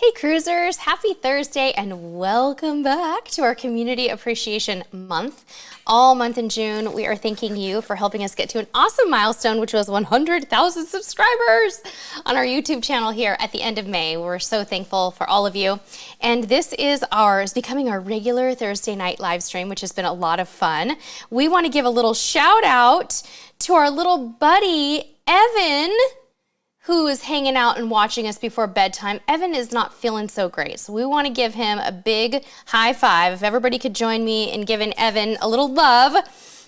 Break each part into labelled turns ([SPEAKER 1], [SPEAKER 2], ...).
[SPEAKER 1] Hey cruisers, happy Thursday and welcome back to our Community Appreciation Month. All month in June, we are thanking you for helping us get to an awesome milestone, which was 100,000 subscribers on our YouTube channel here at the end of May. We're so thankful for all of you. And this is becoming our regular Thursday night live stream, which has been a lot of fun. We want to give a little shout out to our little buddy, Evan, who is hanging out and watching us before bedtime. Evan is not feeling so great, so we want to give him a big high five. If everybody could join me in giving Evan a little love.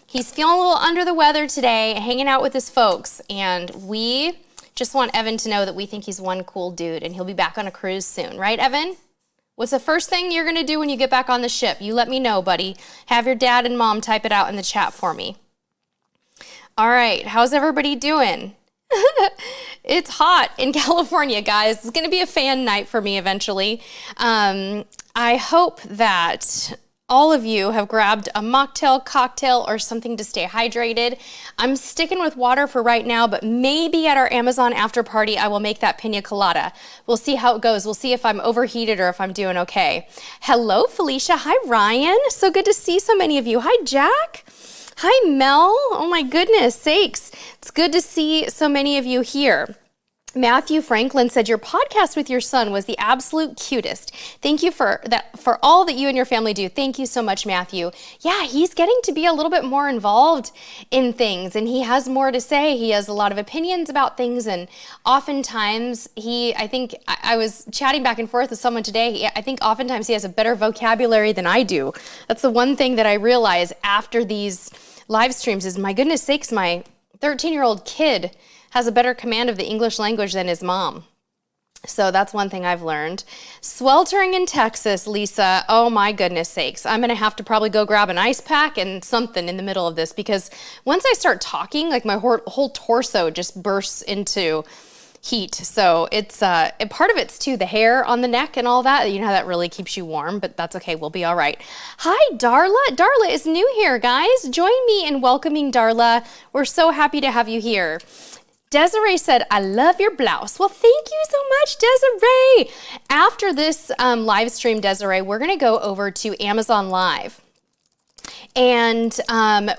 [SPEAKER 1] He's feeling a little under the weather today, hanging out with his folks, and we just want Evan to know that we think he's one cool dude, and he'll be back on a cruise soon. Right, Evan? What's the first thing you're going to do when you get back on the ship? You let me know, buddy. Have your dad and mom type it out in the chat for me. All right, how's everybody doing? It's hot in California, guys. It's going to be a fan night for me eventually. I hope that all of you have grabbed a mocktail, cocktail, or something to stay hydrated. I'm sticking with water for right now, but maybe at our Amazon after party, I will make that pina colada. We'll see how it goes. We'll see if I'm overheated or if I'm doing okay. Hello, Felicia. Hi, Ryan. So good to see so many of you. Hi, Jack. Hi, Mel. Oh my goodness sakes. It's good to see so many of you here. Matthew Franklin said your podcast with your son was the absolute cutest. Thank you for all that you and your family do. Thank you so much, Matthew. Yeah, he's getting to be a little bit more involved in things, and he has more to say. He has a lot of opinions about things, and oftentimes I was chatting back and forth with someone today. I think oftentimes he has a better vocabulary than I do. That's the one thing that I realize after these live streams is, my goodness sakes, my 13-year-old kid has a better command of the English language than his mom. So that's one thing I've learned. Sweltering in Texas, Lisa. Oh my goodness sakes. I'm gonna have to probably go grab an ice pack and something in the middle of this, because once I start talking, like my whole torso just bursts into heat. So it's part of it's too the hair on the neck and all that. You know how that really keeps you warm, but that's okay. We'll be all right. Hi, Darla. Darla is new here, guys. Join me in welcoming Darla. We're so happy to have you here. Desiree said, I love your blouse. Well, thank you so much, Desiree. After this live stream, Desiree, we're going to go over to Amazon Live. And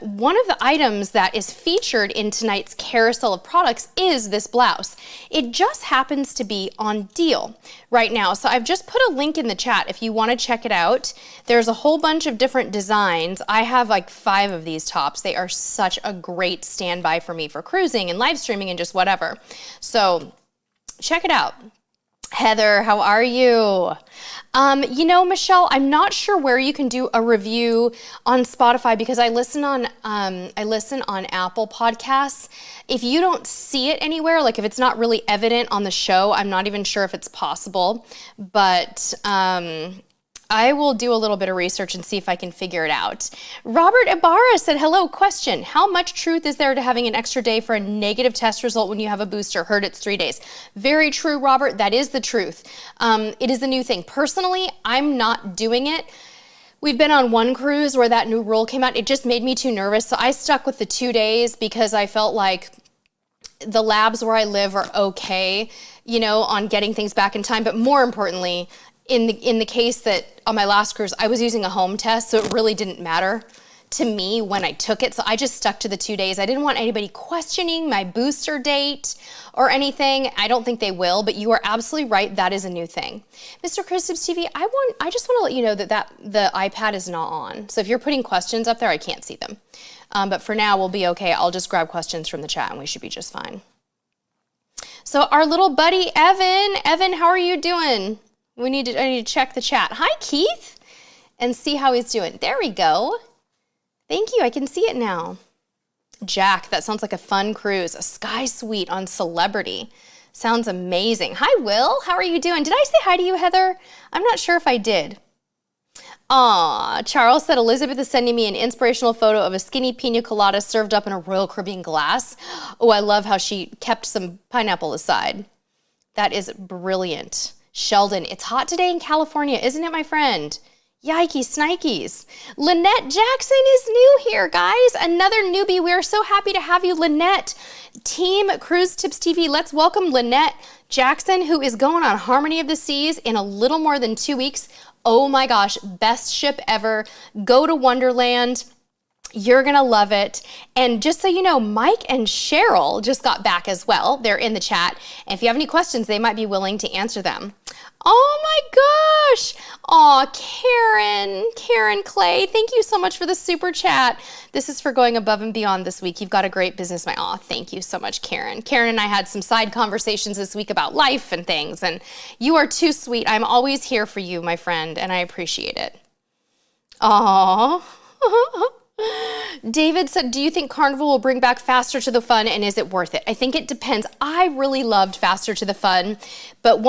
[SPEAKER 1] one of the items that is featured in tonight's carousel of products is this blouse. It just happens to be on deal right now. So I've just put a link in the chat if you want to check it out. There's a whole bunch of different designs. I have like 5 of these tops. They are such a great standby for me for cruising and live streaming and just whatever. So check it out. Heather, how are you? You know, Michelle, I'm not sure where you can do a review on Spotify, because I listen on Apple Podcasts. If you don't see it anywhere, like if it's not really evident on the show, I'm not even sure if it's possible, but I will do a little bit of research and see if I can figure it out. Robert Ibarra said, hello, question. How much truth is there to having an extra day for a negative test result when you have a booster? Heard it's 3 days. Very true, Robert. That is the truth. It is a new thing. Personally, I'm not doing it. We've been on one cruise where that new rule came out. It just made me too nervous. So I stuck with the 2 days because I felt like the labs where I live are okay, you know, on getting things back in time. But more importantly, in the case that on my last cruise, I was using a home test, so it really didn't matter to me when I took it. So I just stuck to the 2 days. I didn't want anybody questioning my booster date or anything. I don't think they will, but you are absolutely right. That is a new thing. Mr. CruiseTipsTV, I just want to let you know that the iPad is not on. So if you're putting questions up there, I can't see them. But for now, we'll be okay. I'll just grab questions from the chat and we should be just fine. So our little buddy, Evan, how are you doing? I need to check the chat. Hi, Keith, and see how he's doing. There we go. Thank you. I can see it now. Jack, that sounds like a fun cruise. A sky suite on Celebrity. Sounds amazing. Hi, Will. How are you doing? Did I say hi to you, Heather? I'm not sure if I did. Aw, Charles said Elizabeth is sending me an inspirational photo of a skinny pina colada served up in a Royal Caribbean glass. Oh, I love how she kept some pineapple aside. That is brilliant. Sheldon, it's hot today in California, isn't it, my friend? Yikes, snikes. Lynette Jackson is new here, guys. Another newbie. We are so happy to have you, Lynette. Team Cruise Tips TV, let's welcome Lynette Jackson, who is going on Harmony of the Seas in a little more than 2 weeks. Oh my gosh, best ship ever. Go to Wonderland. You're gonna love it. And just so you know, Mike and Cheryl just got back as well. They're in the chat. And if you have any questions, they might be willing to answer them. Oh my gosh. Aw, Karen Clay, thank you so much for the super chat. This is for going above and beyond this week. You've got a great business, my aw. Thank you so much, Karen. Karen and I had some side conversations this week about life and things, and you are too sweet. I'm always here for you, my friend, and I appreciate it. Aw. David said, do you think Carnival will bring back Faster to the Fun, and is it worth it? I think it depends. I really loved Faster to the Fun, but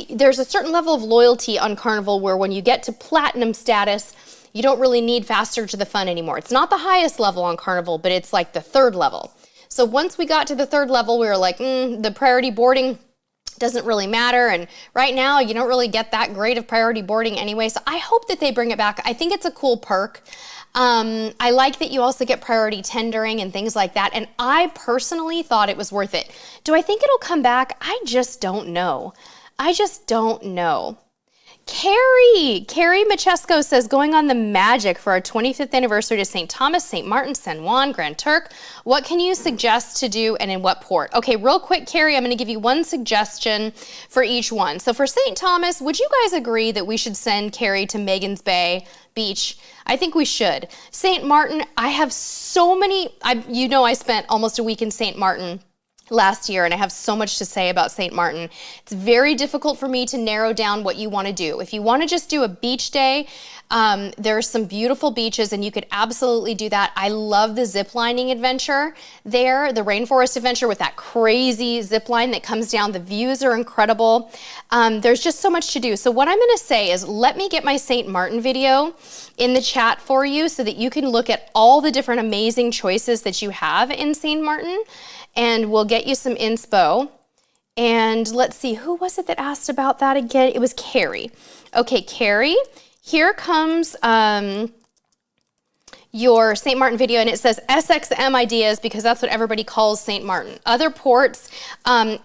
[SPEAKER 1] there's a certain level of loyalty on Carnival where when you get to platinum status, you don't really need Faster to the Fun anymore. It's not the highest level on Carnival, but it's like the 3rd level. So once we got to the 3rd level, we were like, the priority boarding doesn't really matter, and right now you don't really get that great of priority boarding anyway, so I hope that they bring it back. I think it's a cool perk. I like that you also get priority tendering and things like that, and I personally thought it was worth it. Do I think it'll come back? I just don't know. Carrie Machesko says, going on the Magic for our 25th anniversary to St. Thomas, St. Martin, San Juan, Grand Turk. What can you suggest to do and in what port? Okay, real quick, Carrie, I'm going to give you one suggestion for each one. So for St. Thomas, would you guys agree that we should send Carrie to Magens Bay Beach? I think we should. St. Martin, I have so many, I spent almost a week in St. Martin last year, and I have so much to say about St. Martin. It's very difficult for me to narrow down what you want to do. If you want to just do a beach day, there are some beautiful beaches, and you could absolutely do that. I love the zip lining adventure there, the rainforest adventure with that crazy zip line that comes down. The views are incredible. There's just so much to do. So what I'm going to say is, let me get my St. Martin video in the chat for you so that you can look at all the different amazing choices that you have in St. Martin, and we'll get you some inspo. And let's see, who was it that asked about that again? It was Carrie. Okay, Carrie, here comes your St. Martin video, and it says SXM ideas because that's what everybody calls St. Martin. Other ports,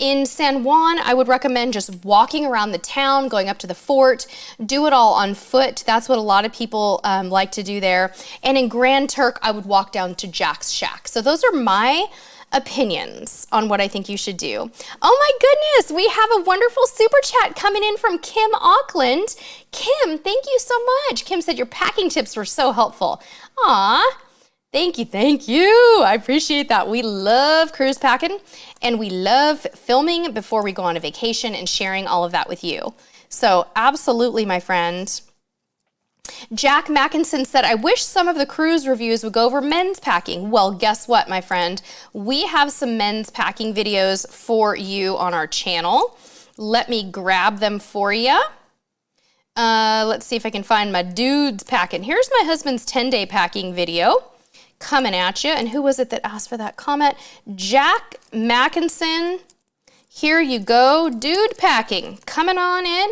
[SPEAKER 1] in San Juan, I would recommend just walking around the town, going up to the fort, do it all on foot. That's what a lot of people like to do there. And in Grand Turk, I would walk down to Jack's Shack. So those are my opinions on what I think you should do. Oh my goodness, we have a wonderful super chat coming in from Kim Auckland. Kim, thank you so much. Kim said your packing tips were so helpful. Aw, thank you. I appreciate that. We love cruise packing, and we love filming before we go on a vacation and sharing all of that with you. So absolutely, my friend. Jack Mackinson said, I wish some of the cruise reviews would go over men's packing. Well, guess what, my friend? We have some men's packing videos for you on our channel. Let me grab them for you. Let's see if I can find my dudes packing. Here's my husband's 10-day packing video coming at you. And who was it that asked for that comment? Jack Mackinson. Here you go. Dude packing coming on in.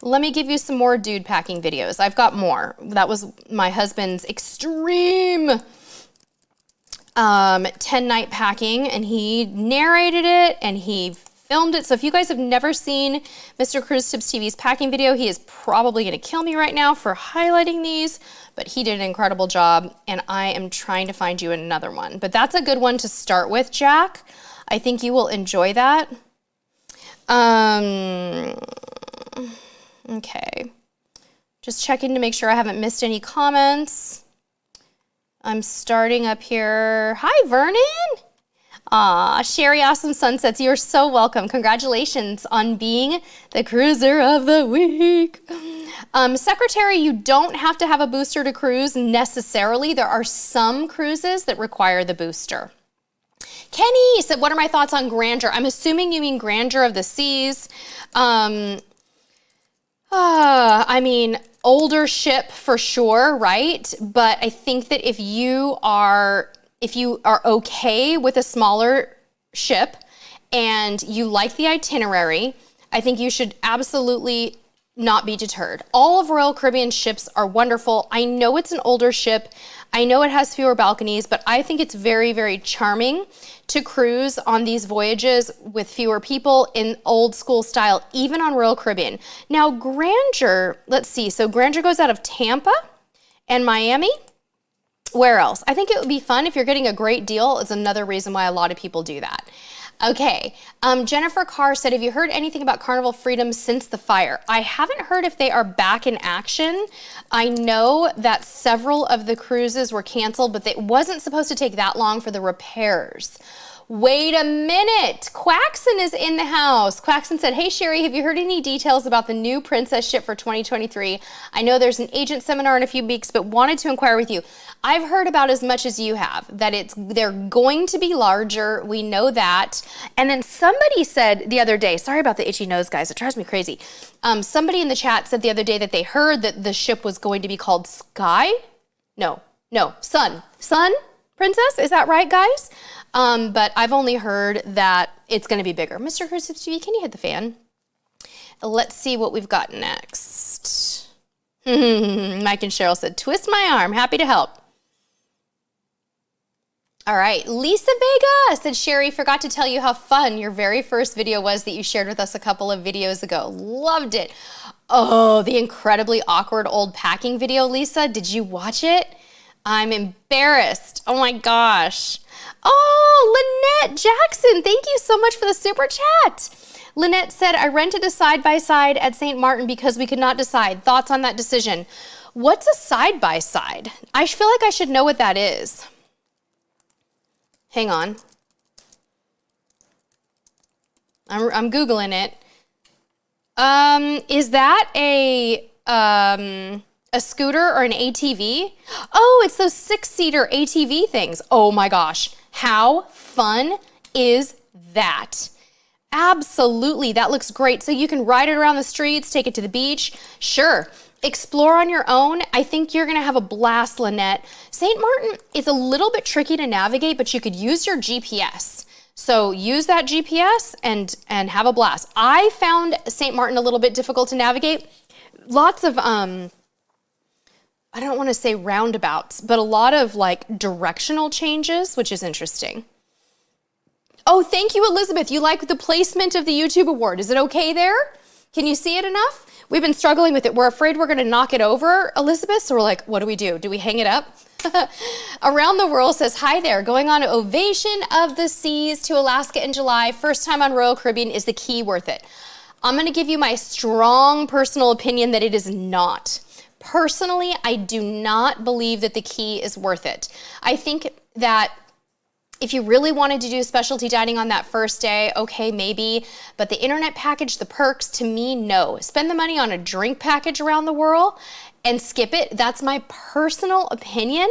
[SPEAKER 1] Let me give you some more dude packing videos. I've got more. That was my husband's extreme 10-night packing, and he narrated it and he filmed it. So if you guys have never seen Mr. Cruise Tips TV's packing video, he is probably going to kill me right now for highlighting these, but he did an incredible job, and I am trying to find you another one. But that's a good one to start with, Jack. I think you will enjoy that. Okay, just checking to make sure I haven't missed any comments. I'm starting up here. Hi, Vernon. Aw, Sherry Awesome Sunsets, you're so welcome. Congratulations on being the Cruiser of the Week. Secretary, you don't have to have a booster to cruise necessarily. There are some cruises that require the booster. Kenny said, what are my thoughts on Grandeur? I'm assuming you mean Grandeur of the Seas. I mean, older ship for sure, right? But I think that if you are okay with a smaller ship and you like the Itinerary, I think you should absolutely not be deterred. All of Royal Caribbean ships are wonderful. I know it's an older ship. I know it has fewer balconies, but I think it's very, very charming to cruise on these voyages with fewer people in old school style, even on Royal Caribbean. Now, Grandeur, let's see. So Grandeur goes out of Tampa and Miami. Where else? I think it would be fun if you're getting a great deal. Is another reason why a lot of people do that. Okay, Jennifer Carr said, have you heard anything about Carnival Freedom since the fire? I haven't heard if they are back in action. I know that several of the cruises were canceled, but it wasn't supposed to take that long for the repairs. Wait a minute, Quaxon is in the house. Quaxon said, hey Sherry, have you heard any details about the new Princess ship for 2023? I know there's an agent seminar in a few weeks, but wanted to inquire with you. I've heard about as much as you have, that they're going to be larger. We know that. And then somebody said the other day, sorry about the itchy nose, guys, it drives me crazy. Somebody in the chat said the other day that they heard that the ship was going to be called Sky? No, Sun Princess, is that right, guys? But I've only heard that it's going to be bigger. Mr. CruiseTipsTV, can you hit the fan? Let's see what we've got next. Mike and Cheryl said, twist my arm, happy to help. All right, Lisa Vega said, Sherry, forgot to tell you how fun your very first video was that you shared with us a couple of videos ago. Loved it. Oh, the incredibly awkward old packing video, Lisa. Did you watch it? I'm embarrassed. Oh my gosh. Oh, Lynette Jackson, thank you so much for the super chat. Lynette said, I rented a side-by-side at St. Martin because we could not decide. Thoughts on that decision? What's a side-by-side? I feel like I should know what that is. Hang on. I'm Googling it. Is that a scooter or an ATV? Oh, it's those 6-seater ATV things. Oh my gosh. How fun is that? Absolutely. That looks great. So you can ride it around the streets, take it to the beach. Sure. Explore on your own. I think you're going to have a blast, Lynette. St. Martin is a little bit tricky to navigate, but you could use your GPS. So use that GPS and have a blast. I found St. Martin a little bit difficult to navigate. Lots of, I don't want to say roundabouts, but a lot of like directional changes, which is interesting. Oh, thank you, Elizabeth. You like the placement of the YouTube award. Is it okay there? Can you see it enough? We've been struggling with it. We're afraid we're going to knock it over, Elizabeth. So we're like, what do we do? Do we hang it up? Around the World says, hi there. Going on Ovation of the Seas to Alaska in July. First time on Royal Caribbean. Is the key worth it? I'm going to give you my strong personal opinion that it is not. Personally, I do not believe that the key is worth it. I think that if you really wanted to do specialty dining on that first day, okay, maybe. But the internet package, the perks, to me, no. Spend the money on a drink package around the world and skip it. That's my personal opinion.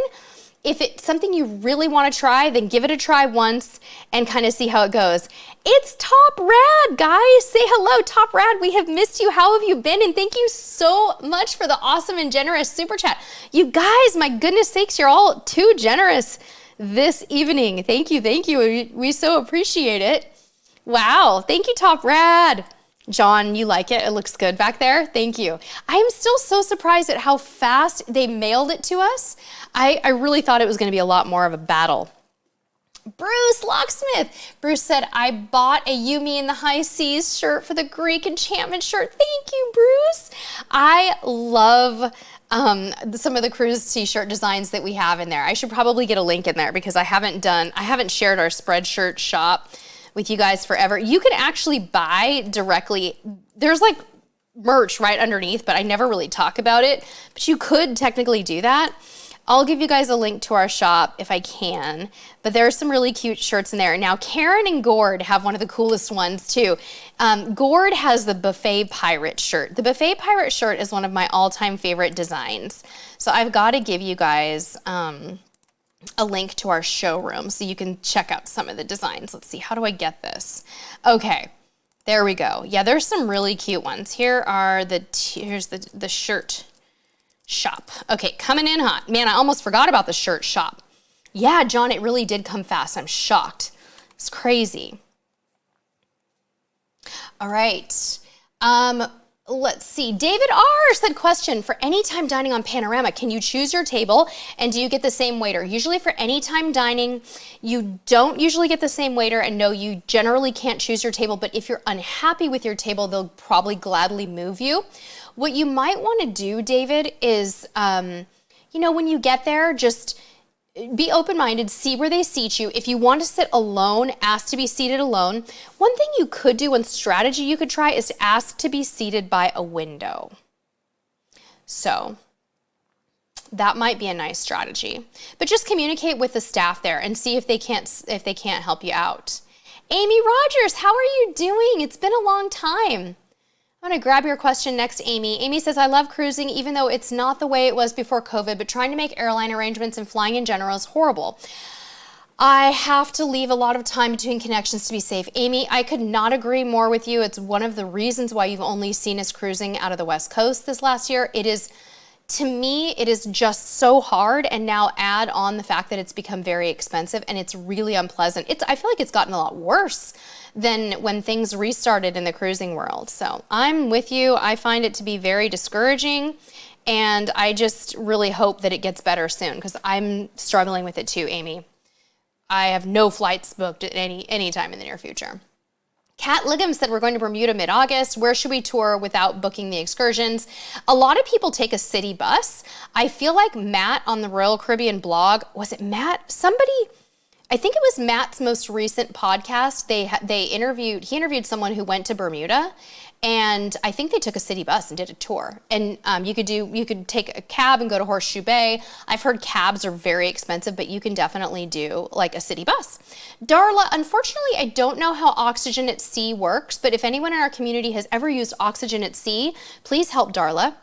[SPEAKER 1] If it's something you really want to try, then give it a try once and kind of see how it goes. It's Top Rad, guys. Say hello, Top Rad. We have missed you. How have you been? And thank you so much for the awesome and generous super chat. You guys, my goodness sakes, you're all too generous this evening. Thank you, thank you. We so appreciate it. Wow, thank you, Top Rad. John, you like it? It looks good back there. Thank you. I am still so surprised at how fast they mailed it to us. I really thought it was going to be a lot more of a battle. Bruce Locksmith. Bruce said, I bought a Yumi in the High Seas shirt for the Greek Enchantment shirt. Thank you, Bruce. I love some of the cruise t-shirt designs that we have in there. I should probably get a link in there because I haven't shared our Spreadshirt shop with you guys forever. You can actually buy directly. There's like merch right underneath, but I never really talk about it. But you could technically do that. I'll give you guys a link to our shop if I can, but there are some really cute shirts in there. Now, Karen and Gord have one of the coolest ones too. Gord has the Buffet Pirate shirt. The Buffet Pirate shirt is one of my all-time favorite designs. So I've got to give you guys a link to our showroom so you can check out some of the designs. Let's see, how do I get this? Okay, there we go. Yeah, there's some really cute ones. Here's the shirt shop. Okay, coming in hot. Man, I almost forgot about the shirt shop. Yeah, John, it really did come fast. I'm shocked. It's crazy. All right. Let's see. David R. said, question, for anytime dining on Panorama, can you choose your table and do you get the same waiter? Usually for anytime dining, you don't usually get the same waiter, and no, you generally can't choose your table, but if you're unhappy with your table, they'll probably gladly move you. What you might want to do, David, is, you know, when you get there, just be open-minded, see where they seat you. If you want to sit alone, ask to be seated alone. One thing you could do, one strategy you could try, is to ask to be seated by a window. So that might be a nice strategy. But just communicate with the staff there and see if they can't help you out. Amy Rogers, how are you doing? It's been a long time. I'm going to grab your question next, Amy. Amy says, I love cruising even though it's not the way it was before COVID, but trying to make airline arrangements and flying in general is horrible. I have to leave a lot of time between connections to be safe. Amy, I could not agree more with you. It's one of the reasons why you've only seen us cruising out of the West Coast this last year. It is, to me, it is just so hard, and now add on the fact that it's become very expensive and it's really unpleasant. I feel like it's gotten a lot worse than when things restarted in the cruising world. So I'm with you. I find it to be very discouraging, and I just really hope that it gets better soon, because I'm struggling with it too, Amy. I have no flights booked at any time in the near future. Kat Liggum said, we're going to Bermuda mid-August. Where should we tour without booking the excursions? A lot of people take a city bus. I feel like Matt on the Royal Caribbean blog, was it Matt? I think it was Matt's most recent podcast. He interviewed someone who went to Bermuda, and I think they took a city bus and did a tour. And you could take a cab and go to Horseshoe Bay. I've heard cabs are very expensive, but you can definitely do like a city bus. Darla, unfortunately, I don't know how Oxygen at Sea works, but if anyone in our community has ever used Oxygen at Sea, please help Darla.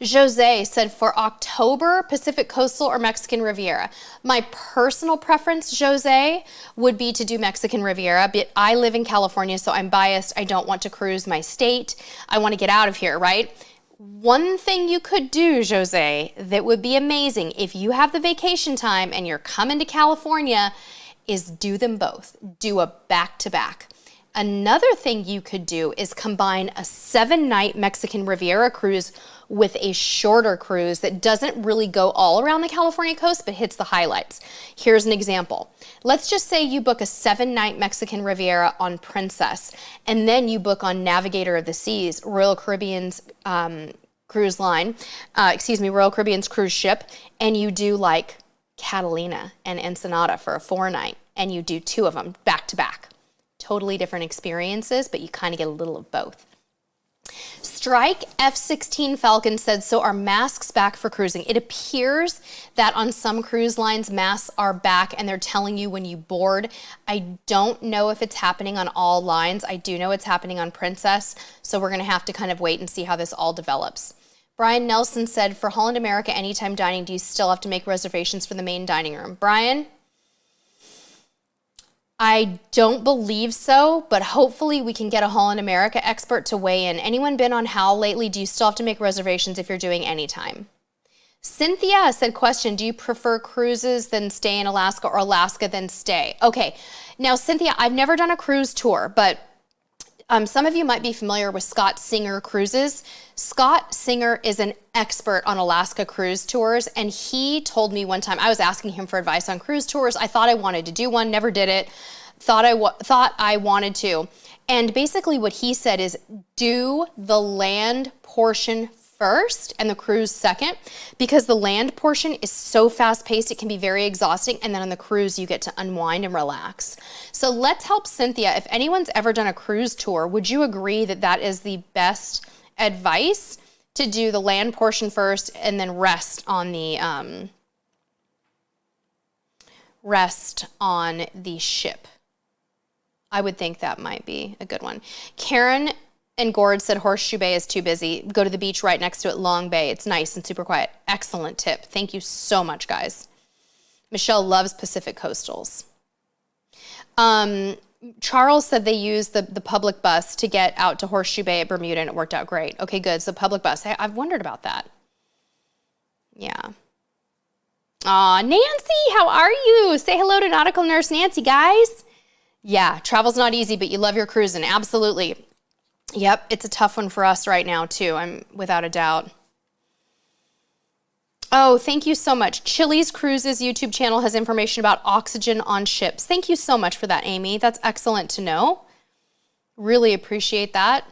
[SPEAKER 1] Jose said, for October, Pacific Coastal or Mexican Riviera? My personal preference, Jose, would be to do Mexican Riviera, but I live in California, so I'm biased. I don't want to cruise my state. I want to get out of here, right? One thing you could do, Jose, that would be amazing if you have the vacation time and you're coming to California, is do them both. Do a back-to-back. Another thing you could do is combine a 7-night Mexican Riviera cruise with a shorter cruise that doesn't really go all around the California coast, but hits the highlights. Here's an example. Let's just say you book a 7-night Mexican Riviera on Princess, and then you book on Navigator of the Seas, Royal Caribbean's cruise line, Royal Caribbean's cruise ship, and you do like Catalina and Ensenada for a 4-night, and you do 2 of them back to back. Totally different experiences, but you kind of get a little of both. Strike F-16 Falcon said, so are masks back for cruising? It appears that on some cruise lines, masks are back and they're telling you when you board. I don't know if it's happening on all lines. I do know it's happening on Princess, so we're going to have to kind of wait and see how this all develops. Brian Nelson said, for Holland America Anytime Dining, do you still have to make reservations for the main dining room? Brian? I don't believe so, but hopefully we can get a Holland America expert to weigh in. Anyone been on HAL lately? Do you still have to make reservations if you're doing Anytime? Cynthia said, question, do you prefer cruises than stay in Alaska, or Alaska then stay? Okay, now Cynthia, I've never done a cruise tour, but some of you might be familiar with Scott Singer Cruises. Scott Singer is an expert on Alaska cruise tours, and he told me one time, I was asking him for advice on cruise tours. I thought I wanted to do one, never did it, thought I wanted to. And basically what he said is do the land portion first and the cruise second, because the land portion is so fast paced, it can be very exhausting. And then on the cruise, you get to unwind and relax. So let's help Cynthia. If anyone's ever done a cruise tour, would you agree that that is the best advice, to do the land portion first and then rest on the ship? I would think that might be a good one. Karen and Gord said Horseshoe Bay is too busy. Go to the beach right next to it, Long Bay. It's nice and super quiet. Excellent tip. Thank you so much, guys. Michelle loves Pacific Coastals. Charles said they used the public bus to get out to Horseshoe Bay at Bermuda, and it worked out great. Okay, good. So public bus. Hey, I've wondered about that. Yeah. Aw, Nancy, how are you? Say hello to Nautical Nurse Nancy, guys. Yeah, travel's not easy, but you love your cruising. Absolutely. Yep, it's a tough one for us right now too, I'm without a doubt. Oh, thank you so much. Chili's Cruises YouTube channel has information about oxygen on ships. Thank you so much for that, Amy. That's excellent to know. Really appreciate that.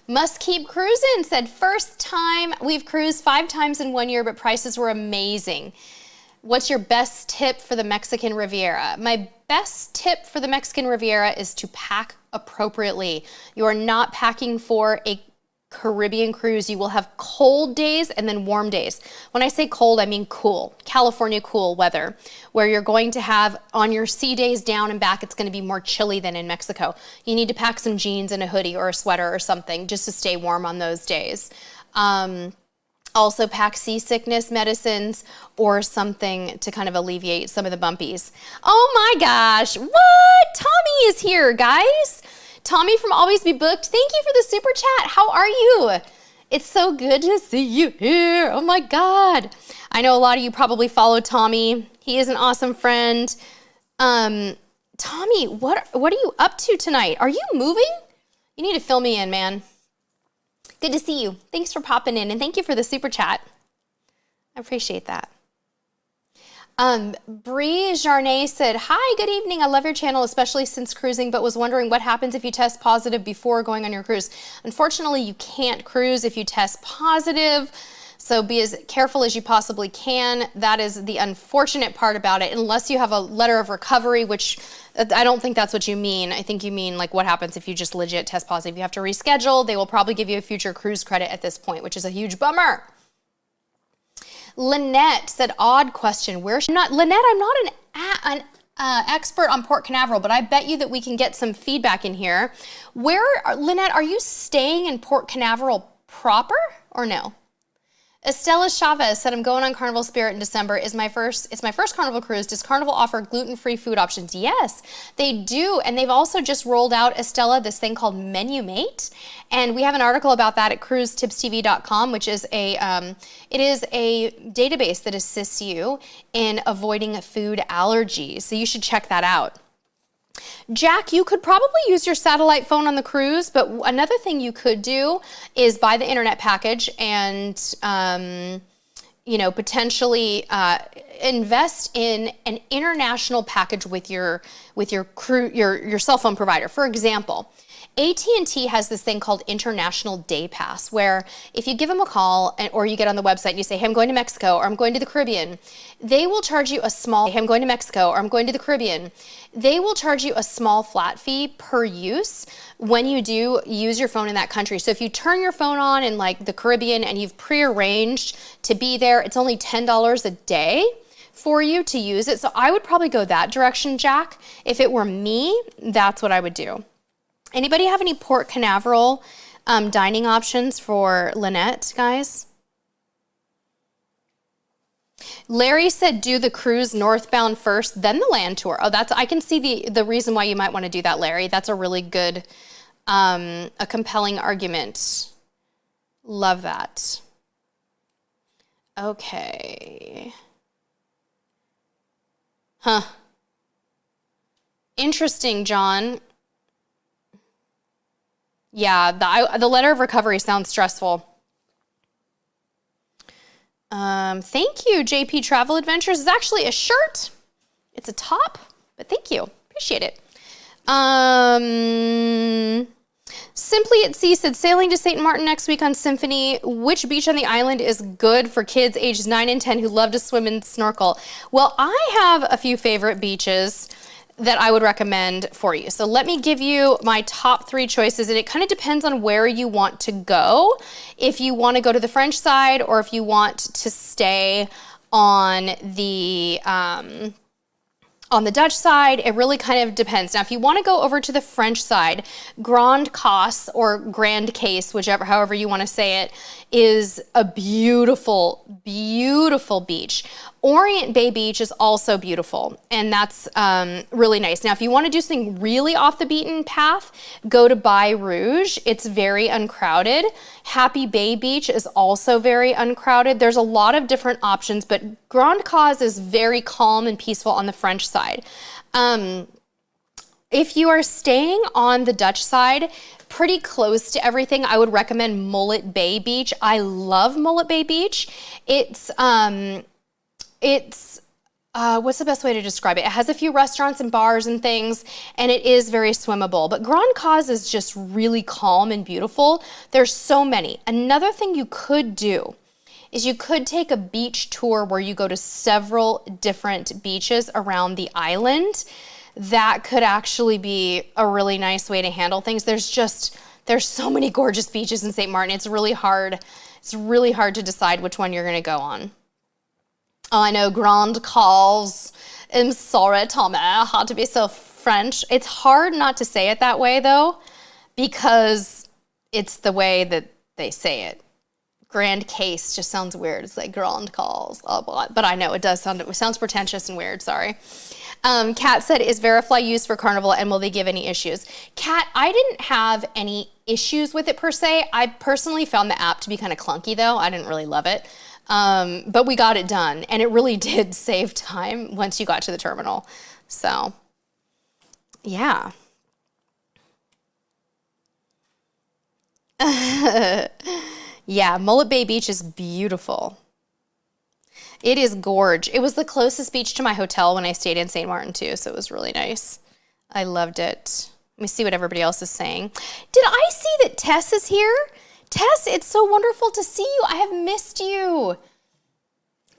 [SPEAKER 1] Must keep cruising, said first time. We've cruised 5 times in 1 year, but prices were amazing. What's your best tip for the Mexican Riviera? My best tip for the Mexican Riviera is to pack appropriately. You are not packing for a Caribbean cruise. You will have cold days and then warm days. When I say cold, I mean cool, California cool weather, where you're going to have on your sea days down and back, it's going to be more chilly than in Mexico. You need to pack some jeans and a hoodie or a sweater or something just to stay warm on those days. Also pack seasickness medicines or something to kind of alleviate some of the bumpies. Oh my gosh, what? Tommy is here, guys. Tommy from Always Be Booked, thank you for the super chat. How are you? It's so good to see you here. Oh my God. I know a lot of you probably follow Tommy. He is an awesome friend. Tommy, what are you up to tonight? Are you moving? You need to fill me in, man. Good to see you. Thanks for popping in and thank you for the super chat. I appreciate that. Bree Jarnay said, hi, good evening. I love your channel, especially since cruising, but was wondering what happens if you test positive before going on your cruise. Unfortunately, you can't cruise if you test positive. So be as careful as you possibly can. That is the unfortunate part about it, unless you have a letter of recovery, which I don't think that's what you mean. I think you mean like what happens if you just legit test positive. You have to reschedule. They will probably give you a future cruise credit at this point, which is a huge bummer. Lynette said, odd question. Lynette, I'm not an expert on Port Canaveral, but I bet you that we can get some feedback in here. Lynette, are you staying in Port Canaveral proper or no? Estella Chavez said, I'm going on Carnival Spirit in December. It's my first Carnival cruise. Does Carnival offer gluten-free food options? Yes, they do. And they've also just rolled out, Estella, this thing called Menu Mate. And we have an article about that at CruiseTipsTV.com, which is it is a database that assists you in avoiding food allergies. So you should check that out. Jack, you could probably use your satellite phone on the cruise, but another thing you could do is buy the internet package and, potentially invest in an international package with your cell phone provider. For example, AT&T has this thing called International Day Pass, where if you give them a call or you get on the website and you say, hey, I'm going to Mexico or I'm going to the Caribbean, they will charge you a small, hey, I'm going to Mexico or I'm going to the Caribbean. They will charge you a small flat fee per use when you do use your phone in that country. So if you turn your phone on in like the Caribbean and you've prearranged to be there, it's only $10 a day for you to use it. So I would probably go that direction, Jack. If it were me, that's what I would do. Anybody have any Port Canaveral dining options for Lynette, guys? Larry said do the cruise northbound first, then the land tour. Oh, I can see the reason why you might want to do that, Larry. That's a really good, a compelling argument. Love that. Okay. Huh. Interesting, John. Yeah, the letter of recovery sounds stressful. Thank you, JP Travel Adventures. It's actually a shirt. It's a top, but thank you. Appreciate it. Simply at Sea said, sailing to St. Martin next week on Symphony. Which beach on the island is good for kids ages 9 and 10 who love to swim and snorkel? Well, I have a few favorite beaches that I would recommend for you. So let me give you my top 3 choices, and it kind of depends on where you want to go. If you want to go to the French side or if you want to stay on the Dutch side, it really kind of depends. Now, if you want to go over to the French side, Grande Casse or Grand Case, however you want to say it, is a beautiful, beautiful beach. Orient Bay Beach is also beautiful, and that's really nice. Now, if you want to do something really off the beaten path, go to Baie Rouge. It's very uncrowded. Happy Bay Beach is also very uncrowded. There's a lot of different options, but Grande Cause is very calm and peaceful on the French side. If you are staying on the Dutch side, pretty close to everything. I would recommend Mullet Bay Beach. I love Mullet Bay Beach. It's what's the best way to describe it? It has a few restaurants and bars and things, and it is very swimmable. But Grand Cause is just really calm and beautiful. There's so many. Another thing you could do is you could take a beach tour where you go to several different beaches around the island. That could actually be a really nice way to handle things. There's so many gorgeous beaches in St. Martin. It's really hard to decide which one you're gonna go on. Oh, I know, Grand Cause. I'm sorry, Tommy, I had to be so French. It's hard not to say it that way though, because it's the way that they say it. Grand Case just sounds weird. It's like Grand Cause, but I know it sounds pretentious and weird, sorry. Kat said, is Verifly used for Carnival and will they give any issues? Kat, I didn't have any issues with it per se. I personally found the app to be kind of clunky though. I didn't really love it. But we got it done and it really did save time once you got to the terminal. So yeah. Yeah, Mullet Bay Beach is beautiful. It is gorge. It was the closest beach to my hotel when I stayed in St. Martin too, so it was really nice. I loved it. Let me see what everybody else is saying. Did I see that Tess is here? Tess, it's so wonderful to see you. I have missed you.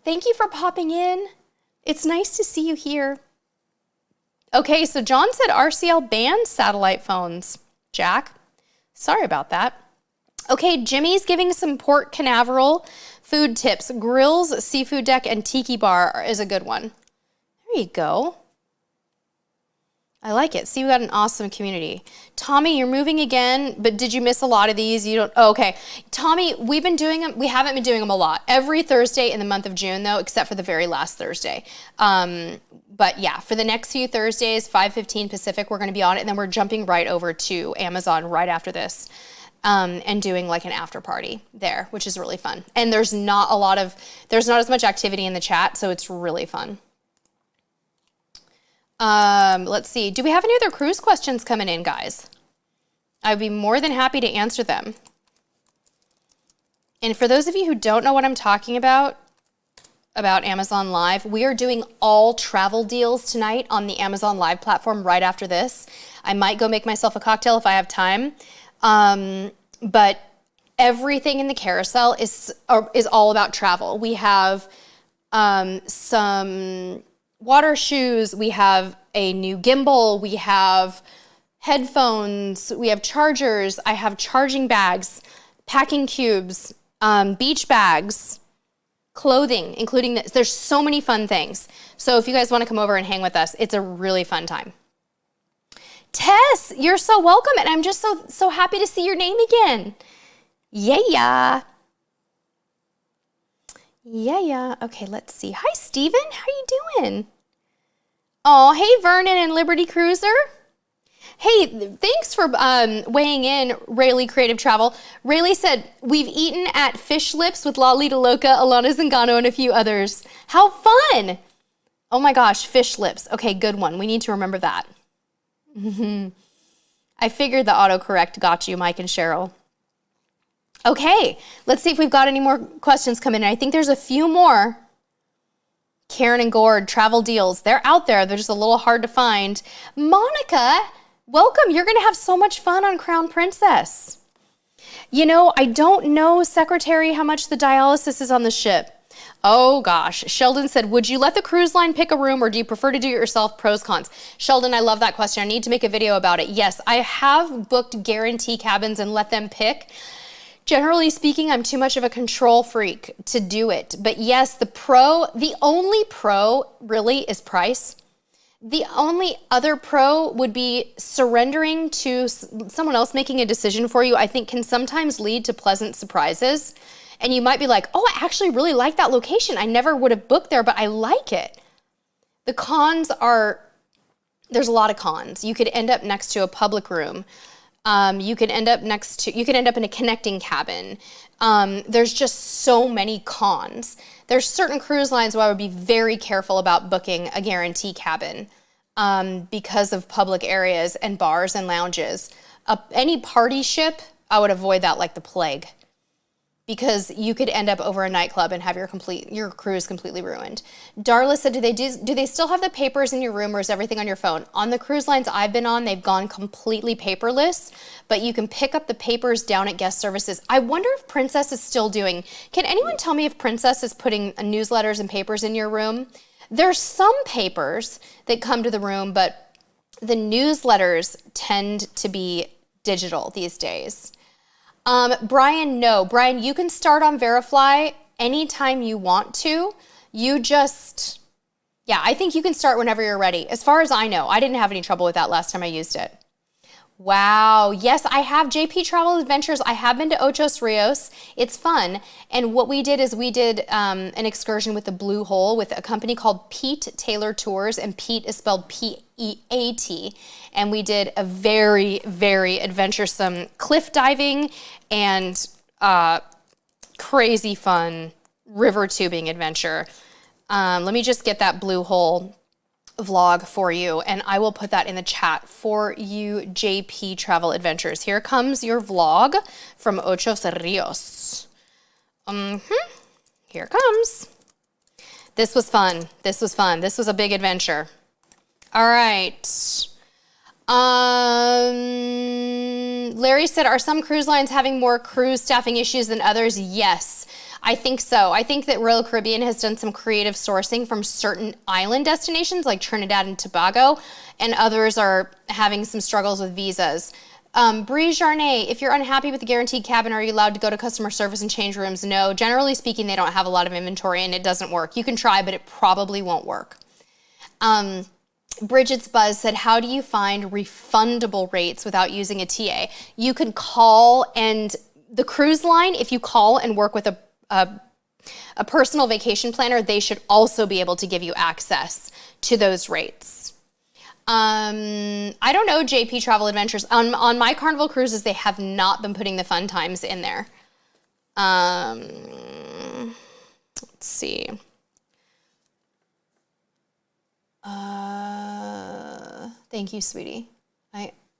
[SPEAKER 1] Thank you for popping in. It's nice to see you here. Okay, so John said RCL banned satellite phones. Jack, sorry about that. Okay, Jimmy's giving some Port Canaveral food tips. Grills, Seafood Deck, and Tiki Bar is a good one. There you go. I like it. See, we got an awesome community. Tommy, you're moving again, but did you miss a lot of these? You don't, oh, okay. Tommy, we've been doing them, we haven't been doing them a lot. Every Thursday in the month of June though, except for the very last Thursday. But yeah, for the next few Thursdays, 5:15 Pacific, we're gonna be on it, and then we're jumping right over to Amazon right after this. And doing like an after party there, which is really fun. And there's not as much activity in the chat, so it's really fun. Let's see, do we have any other cruise questions coming in, guys? I'd be more than happy to answer them. And for those of you who don't know what I'm talking about Amazon Live, we are doing all travel deals tonight on the Amazon Live platform right after this. I might go make myself a cocktail if I have time. But everything in the carousel is all about travel. We have some water shoes, we have a new gimbal, we have headphones, we have chargers, I have charging bags, packing cubes, beach bags, clothing, including this. There's so many fun things. So if you guys want to come over and hang with us, it's a really fun time. Tess, you're so welcome, and I'm just so happy to see your name again. Yeah. Okay, let's see. Hi, Steven. How you doing? Oh, hey, Vernon and Liberty Cruiser. Hey, thanks for weighing in, Rayleigh Creative Travel. Rayleigh said, we've eaten at Fish Lips with Lalita Loca, Alana Zingano, and a few others. How fun! Oh my gosh, Fish Lips. Okay, good one. We need to remember that. I figured the autocorrect got you, Mike and Cheryl. Okay, let's see if we've got any more questions coming in. I think there's a few more. Karen and Gord, travel deals. They're out there. They're just a little hard to find. Monica, welcome. You're going to have so much fun on Crown Princess. You know, I don't know, Secretary, how much the dialysis is on the ship. Oh gosh, Sheldon said, would you let the cruise line pick a room or do you prefer to do it yourself? Pros, cons. Sheldon, I love that question. I need to make a video about it. Yes, I have booked guarantee cabins and let them pick. Generally speaking, I'm too much of a control freak to do it. But yes, the only pro really is price. The only other pro would be surrendering to someone else making a decision for you, I think can sometimes lead to pleasant surprises. And you might be like, oh, I actually really like that location. I never would have booked there, but I like it. The cons are, there's a lot of cons. You could end up next to a public room. You could end up in a connecting cabin. There's just so many cons. There's certain cruise lines where I would be very careful about booking a guarantee cabin because of public areas and bars and lounges. any party ship, I would avoid that like the plague, because you could end up over a nightclub and have your cruise completely ruined. Darla said, do they still have the papers in your room, or is everything on your phone? On the cruise lines I've been on, they've gone completely paperless, but you can pick up the papers down at guest services. I wonder if Princess is still doing. Can anyone tell me if Princess is putting newsletters and papers in your room? There's some papers that come to the room, but the newsletters tend to be digital these days. Brian, no. Brian, you can start on Verifly anytime you want to. I think you can start whenever you're ready. As far as I know, I didn't have any trouble with that last time I used it. Wow. Yes, I have JP Travel Adventures. I have been to Ocho Rios. It's fun. And what we did is we did an excursion with the Blue Hole with a company called Pete Taylor Tours, and Pete is spelled P-E-A-T. And we did a very, very adventuresome cliff diving and crazy fun river tubing adventure. Let me just get that Blue Hole vlog for you, and I will put that in the chat for you, JP Travel Adventures. Here comes your vlog from Ocho Rios. Here it comes. This was fun. This was fun. This was a big adventure. All right. Larry said, are some cruise lines having more cruise staffing issues than others? Yes. I think so. I think that Royal Caribbean has done some creative sourcing from certain island destinations like Trinidad and Tobago, and others are having some struggles with visas. Bree Jarnay, if you're unhappy with the guaranteed cabin, are you allowed to go to customer service and change rooms? No. Generally speaking, they don't have a lot of inventory and it doesn't work. You can try, but it probably won't work. Bridget's Buzz said, how do you find refundable rates without using a TA? You can call, and the cruise line, if you call and work with a personal vacation planner, they should also be able to give you access to those rates. I don't know, JP Travel Adventures. On my Carnival cruises, they have not been putting the fun times in there. Let's see. Thank you, sweetie.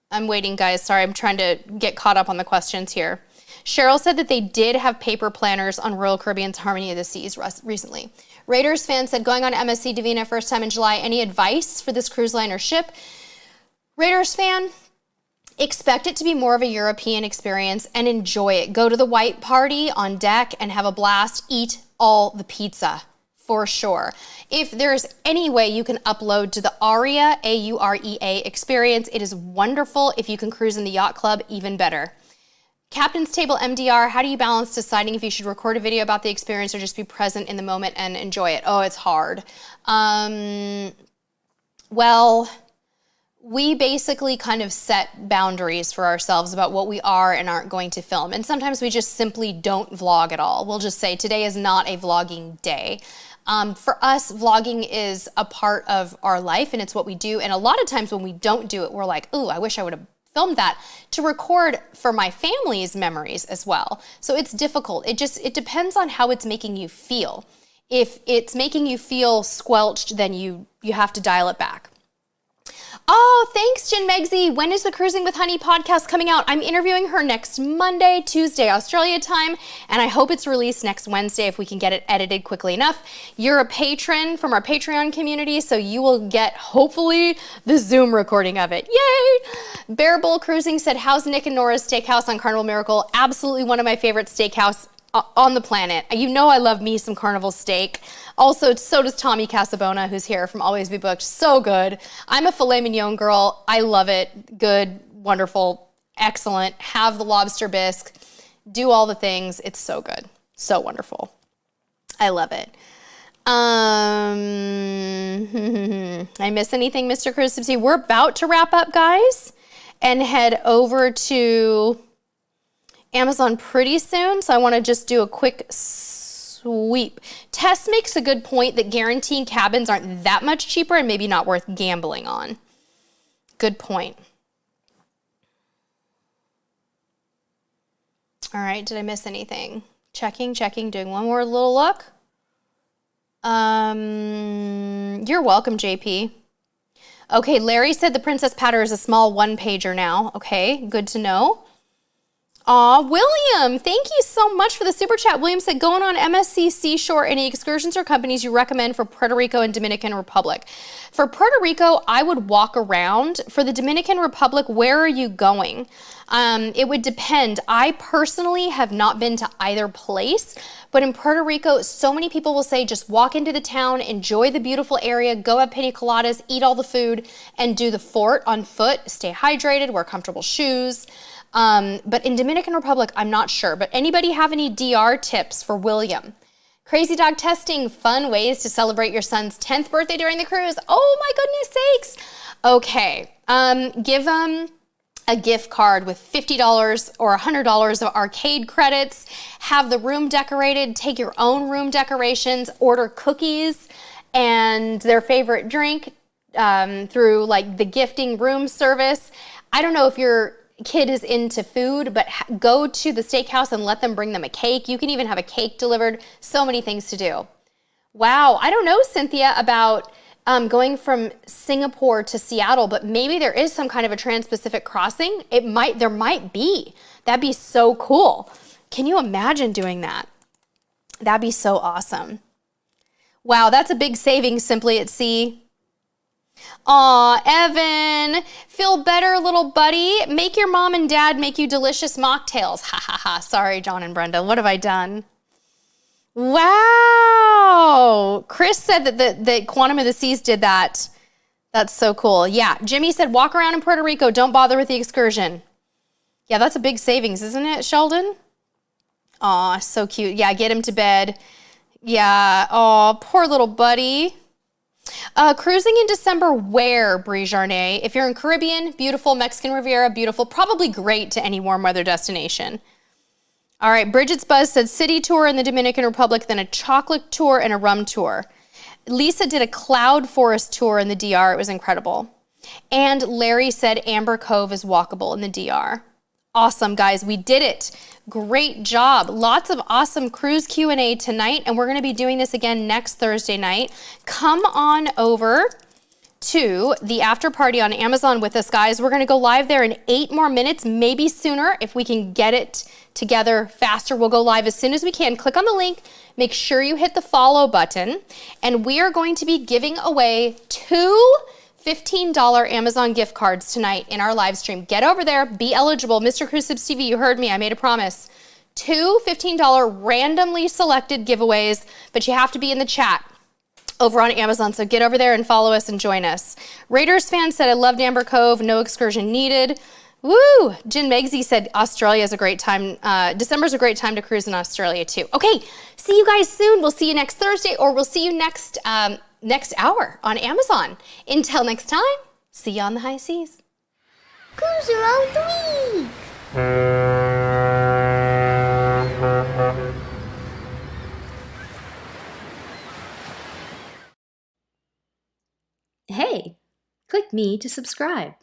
[SPEAKER 1] I'm waiting, guys. Sorry, I'm trying to get caught up on the questions here. Cheryl said that they did have paper planners on Royal Caribbean's Harmony of the Seas recently. Raiders fan said, going on MSC Divina first time in July. Any advice for this cruise line or ship? Raiders fan, expect it to be more of a European experience and enjoy it. Go to the white party on deck and have a blast. Eat all the pizza, for sure. If there's any way you can upload to the AUREA, A-U-R-E-A experience, it is wonderful. If you can cruise in the yacht club, even better. Captain's Table MDR, how do you balance deciding if you should record a video about the experience or just be present in the moment and enjoy it? Oh, it's hard. Well, we basically kind of set boundaries for ourselves about what we are and aren't going to film. And sometimes we just simply don't vlog at all. We'll just say today is not a vlogging day. For us, vlogging is a part of our life and it's what we do. And a lot of times when we don't do it, we're like, ooh, I wish I would have filmed that, to record for my family's memories as well. So it's difficult. It depends on how it's making you feel. If it's making you feel squelched, then you have to dial it back. Oh, thanks, Jen Megzi. When is the Cruising with Honey podcast coming out? I'm interviewing her next Monday, Tuesday, Australia time, and I hope it's released next Wednesday if we can get it edited quickly enough. You're a patron from our Patreon community, so you will get, hopefully, the Zoom recording of it. Yay! Bear Bull Cruising said, how's Nick and Nora's Steakhouse on Carnival Miracle? Absolutely one of my favorite steakhouse on the planet. You know I love me some Carnival steak. Also, so does Tommy Casabona, who's here from Always Be Booked. So good. I'm a filet mignon girl. I love it. Good, wonderful, excellent. Have the lobster bisque. Do all the things. It's so good. So wonderful. I love it. I miss anything, Mr. CruiseTipsTV? We're about to wrap up, guys, and head over to Amazon pretty soon, so I want to just do a quick sweep. Tess makes a good point that guaranteeing cabins aren't that much cheaper and maybe not worth gambling on. Good point. All right, did I miss anything? Checking, doing one more little look. You're welcome, JP. Okay, Larry said the Princess Patter is a small one-pager now. Okay, good to know. Aw, William, thank you so much for the super chat. William said, going on MSC Seashore, any excursions or companies you recommend for Puerto Rico and Dominican Republic? For Puerto Rico, I would walk around. For the Dominican Republic, where are you going? It would depend. I personally have not been to either place, but in Puerto Rico, so many people will say just walk into the town, enjoy the beautiful area, go have pina coladas, eat all the food, and do the fort on foot, stay hydrated, wear comfortable shoes. But in Dominican Republic, I'm not sure. But anybody have any DR tips for William? Crazy dog testing, fun ways to celebrate your son's 10th birthday during the cruise. Oh my goodness sakes. Okay, give them a gift card with $50 or $100 of arcade credits, have the room decorated, take your own room decorations, order cookies and their favorite drink through like the gifting room service. I don't know if your kid is into food, but go to the steakhouse and let them bring them a cake. You can even have a cake delivered. So many things to do. Wow, I don't know, Cynthia, about going from Singapore to Seattle, but maybe there is some kind of a trans-Pacific crossing. There might be. That'd be so cool. Can you imagine doing that? That'd be so awesome. Wow, that's a big savings, Simply at Sea. Aw, Evan, feel better, little buddy. Make your mom and dad make you delicious mocktails. Ha ha ha. Sorry, John and Brenda. What have I done? Wow. Chris said that Quantum of the Seas did that. That's so cool. Yeah. Jimmy said, walk around in Puerto Rico. Don't bother with the excursion. Yeah, that's a big savings, isn't it, Sheldon? Aw, so cute. Yeah, get him to bed. Yeah. Aw, poor little buddy. Cruising in December, where, Brie Jarnay? If you're in Caribbean, beautiful. Mexican Riviera, beautiful. Probably great to any warm weather destination. All right, Bridget's Buzz said city tour in the Dominican Republic, then a chocolate tour and a rum tour. Lisa did a cloud forest tour in the DR. It was incredible. And Larry said Amber Cove is walkable in the DR. Awesome, guys. We did it. Great job. Lots of awesome cruise Q&A tonight, and we're going to be doing this again next Thursday night. Come on over to the after party on Amazon with us, guys. We're going to go live there in 8 more minutes, maybe sooner. If we can get it together faster, we'll go live as soon as we can. Click on the link. Make sure you hit the follow button, and we are going to be giving away 2 $15 Amazon gift cards tonight in our live stream. Get over there, be eligible. Mr. CruiseTipsTV, you heard me, I made a promise. 2 $15 randomly selected giveaways, but you have to be in the chat over on Amazon, so get over there and follow us and join us. Raiders fan said, I loved Amber Cove, no excursion needed. Woo! Jen Megsy said Australia is a great time. December's a great time to cruise in Australia too. Okay, see you guys soon. We'll see you next Thursday, or we'll see you next hour on Amazon. Until next time, see you on the high seas.
[SPEAKER 2] Cruise around the week.
[SPEAKER 3] Hey, click me to subscribe.